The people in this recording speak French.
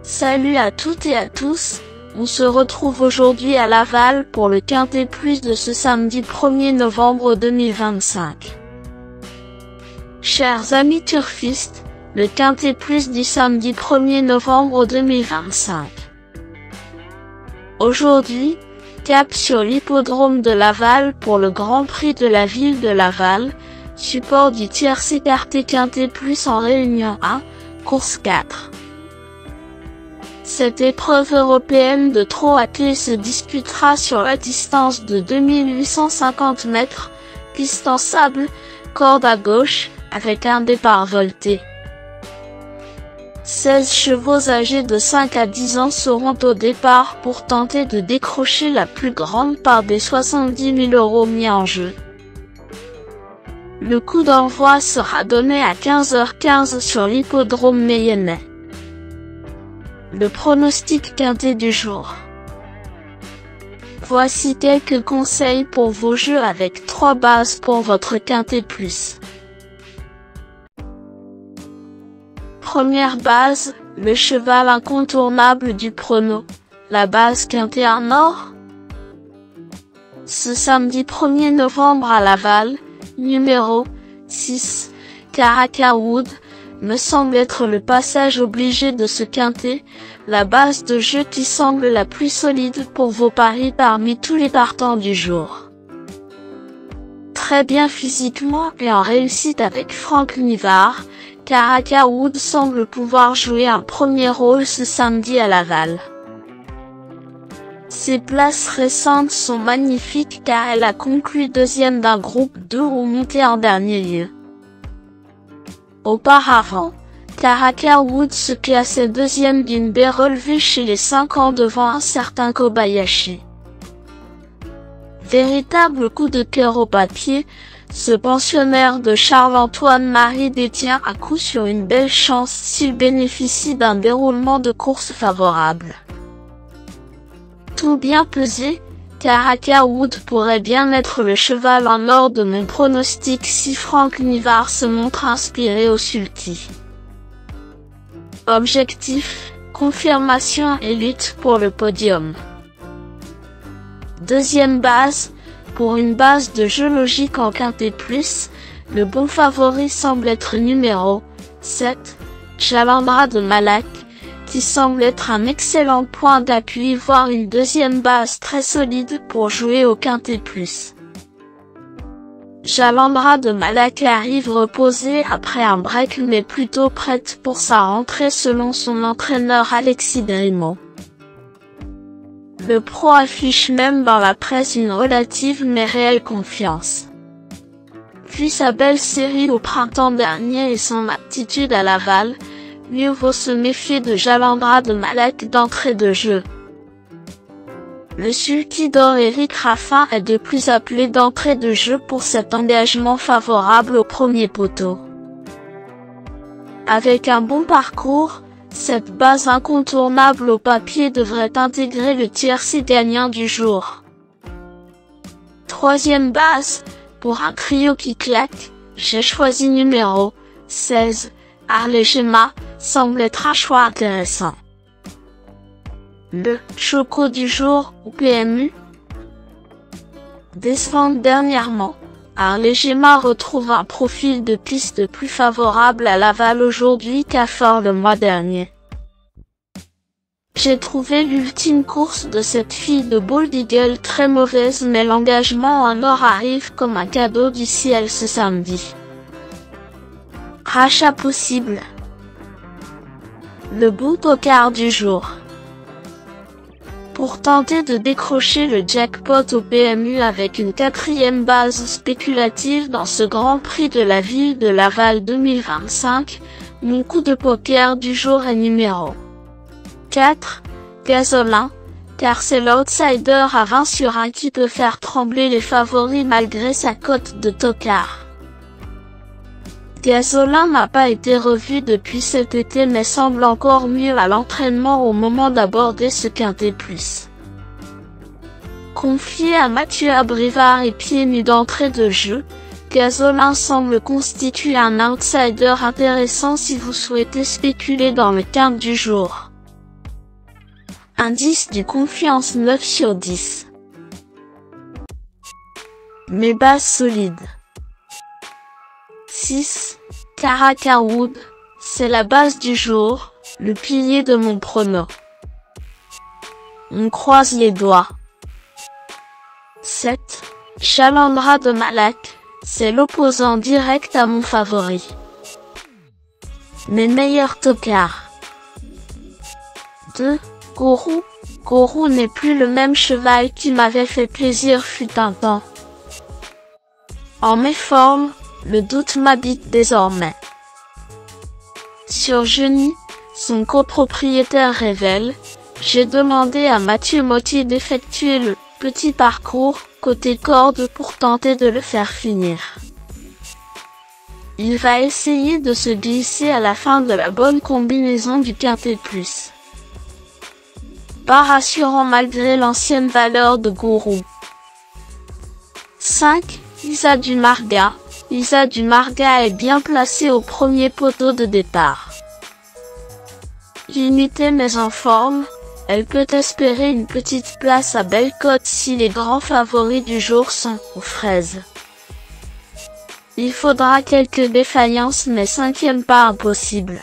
Salut à toutes et à tous, on se retrouve aujourd'hui à Laval pour le Quintet Plus de ce samedi 1er novembre 2025. Chers amis turfistes, le Quintet Plus du samedi 1er novembre 2025. Aujourd'hui, cap sur l'hippodrome de Laval pour le Grand Prix de la ville de Laval, support du tiercé écarté Quintet Plus en Réunion 1, course 4. Cette épreuve européenne de trot à clé se disputera sur la distance de 2850 mètres, piste en sable, corde à gauche, avec un départ volté. 16 chevaux âgés de 5 à 10 ans seront au départ pour tenter de décrocher la plus grande part des 70 000 € mis en jeu. Le coup d'envoi sera donné à 15h15 sur l'hippodrome mayennais. Le pronostic quintet du jour. Voici quelques conseils pour vos jeux avec 3 bases pour votre quintet plus. Première base, le cheval incontournable du prono, la base quintet en or. Ce samedi 1er novembre à Laval, numéro 6, Caracawood, me semble être le passage obligé de ce quintet, la base de jeu qui semble la plus solide pour vos paris parmi tous les partants du jour. Très bien physiquement et en réussite avec Franck Nivard, Caracawood semble pouvoir jouer un premier rôle ce samedi à Laval. Ses places récentes sont magnifiques car elle a conclu deuxième d'un groupe 2 ou monté en dernier lieu. Auparavant, Caracawood se classait deuxième d'une baie relevée chez les 5 ans devant un certain Kobayashi. Véritable coup de cœur au papier, ce pensionnaire de Charles-Antoine Marie détient à coup sur une belle chance s'il bénéficie d'un déroulement de course favorable. Tout bien pesé, Caracawood pourrait bien être le cheval en or de mon pronostic si Franck Nivard se montre inspiré au sulky. Objectif, confirmation et lutte pour le podium. Deuxième base, pour une base de jeu logique en quintet plus, le bon favori semble être numéro 7, Jalandra de Malak, qui semble être un excellent point d'appui voire une deuxième base très solide pour jouer au quintet plus. Jalandra de Malak arrive reposée après un break mais plutôt prête pour sa rentrée selon son entraîneur Alexis Drémont. Le pro affiche même dans la presse une relative mais réelle confiance. Puis sa belle série au printemps dernier et son aptitude à Laval, mieux vaut se méfier de Jalandra de Malak d'entrée de jeu. Le sulky d'or Éric Raffin est de plus appelé d'entrée de jeu pour cet engagement favorable au premier poteau. Avec un bon parcours, cette base incontournable au papier devrait intégrer le tiercé gagnant du jour. Troisième base, pour un trio qui claque, j'ai choisi numéro 16, Arlegema, semble être un choix intéressant. Le choco du jour ou PMU. Décevant dernièrement, Arlegema retrouve un profil de piste plus favorable à Laval aujourd'hui qu'à Fort le mois dernier. J'ai trouvé l'ultime course de cette fille de Bold Eagle très mauvaise mais l'engagement en or arrive comme un cadeau du ciel ce samedi. Rachat possible. Le bout au quart du jour. Pour tenter de décrocher le jackpot au PMU avec une quatrième base spéculative dans ce Grand Prix de la ville de Laval 2025, mon coup de poker du jour est numéro 4, Gasolin, car c'est l'outsider à 20 sur 1 qui peut faire trembler les favoris malgré sa cote de tocard. Gasolin n'a pas été revu depuis cet été mais semble encore mieux à l'entraînement au moment d'aborder ce quintet plus. Confié à Mathieu Abrivard et pieds nus d'entrée de jeu, Gasolin semble constituer un outsider intéressant si vous souhaitez spéculer dans le quinte du jour. Indice du confiance 9 sur 10. Mes bases solides. 6. Caracawood, c'est la base du jour, le pilier de mon prono. On croise les doigts. 7. Chalandra de Malak, c'est l'opposant direct à mon favori. Mes meilleurs tocards. 2. Gourou. Gourou n'est plus le même cheval qui m'avait fait plaisir fut un temps. En méforme, le doute m'habite désormais. Sur Genie, son copropriétaire révèle, j'ai demandé à Mathieu Motti d'effectuer le petit parcours côté corde pour tenter de le faire finir. Il va essayer de se glisser à la fin de la bonne combinaison du Quintet Plus. Pas rassurant malgré l'ancienne valeur de Gourou. 5. Isa du Marga. Isa du Marga est bien placée au premier poteau de départ. Limitée mais en forme, elle peut espérer une petite place à belle cote si les grands favoris du jour sont aux fraises. Il faudra quelques défaillances mais 5e pas impossible.